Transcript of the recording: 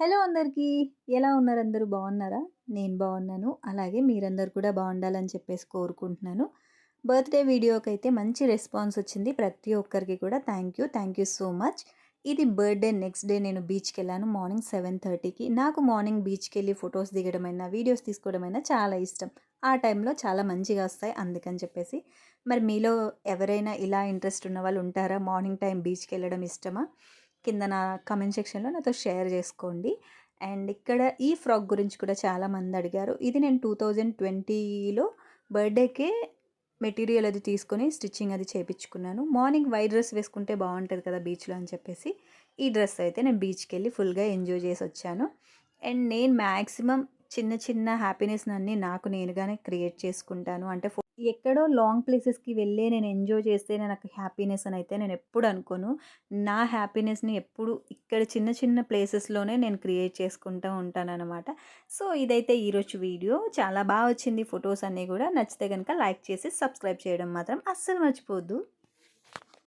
Hello అందరికీ. ఎలా ఉన్నారు? అందరూ బాగున్నారా? నేను బాగున్నాను. అలాగే మీరందరూ కూడా బాగుండాలని చెప్పేసి కోరుకుంటున్నాను. బర్త్‌డే వీడియోకైతే మంచి రెస్పాన్స్ వచ్చింది. ప్రతి ఒక్కరికి కూడా thank you. Thank you so much. ఇది బర్త్‌డే నెక్స్ట్ డే నేను బీచ్‌కెళ్ళాను మార్నింగ్ 7:30కి. నాకు మార్నింగ్ బీచ్‌కెళ్ళి ఫోటోస్ దిగడమైనా, వీడియోస్ తీసుకోవడమైనా చాలా ఇష్టం. ఆ టైంలో చాలా మంచిగా వస్తాయి అందుకని చెప్పేసి. మరి మీలో ఎవరైనా ఇలా ఇంట్రెస్ట్ ఉన్న వాళ్ళు ఉంటారా? మార్నింగ్ టైం బీచ్‌కెళ్ళడం ఇష్టమా? కింద నా కామెంట్ సెక్షన్‌లో నాతో షేర్ చేసుకోండి. అండ్ ఇక్కడ ఈ ఫ్రాక్ గురించి కూడా చాలామంది అడిగారు. ఇది నేను 2020లో బర్త్‌డేకే మెటీరియల్ అది తీసుకొని స్టిచ్చింగ్ అది చేపించుకున్నాను. మార్నింగ్ వైట్ డ్రెస్ వేసుకుంటే బాగుంటది కదా బీచ్‌లో అని చెప్పేసి, ఈ డ్రెస్ అయితే నేను బీచ్‌కెళ్ళి ఫుల్‌గా ఎంజాయ్ చేసొచ్చాను. అండ్ నేను మాక్సిమం చిన్న చిన్న హ్యాపీనెస్‌నన్నీ నాకు నేనుగానే క్రియేట్ చేసుకుంటాను. అంటే ఎక్కడో లాంగ్ ప్లేసెస్‌కి వెళ్ళి నేను ఎంజాయ్ చేస్తేనే నాకు హ్యాపీనెస్ అనైతే నేనెప్పుడు అనుకోను. నా హ్యాపీనెస్‌ని ఎప్పుడు ఇక్కడ చిన్న చిన్న ప్లేసెస్‌లోనే నేను క్రియేట్ చేసుకుంటూ ఉంటాననమాట. సో, ఇదైతే ఈరోజు వీడియో. చాలా బా వచ్చింది ఫోటోస్ అన్నీ గూడా. నచ్చితే గనక లైక్ చేసి సబ్స్క్రైబ్ చేయడం మాత్రం అస్సలు మర్చిపోవద్దు.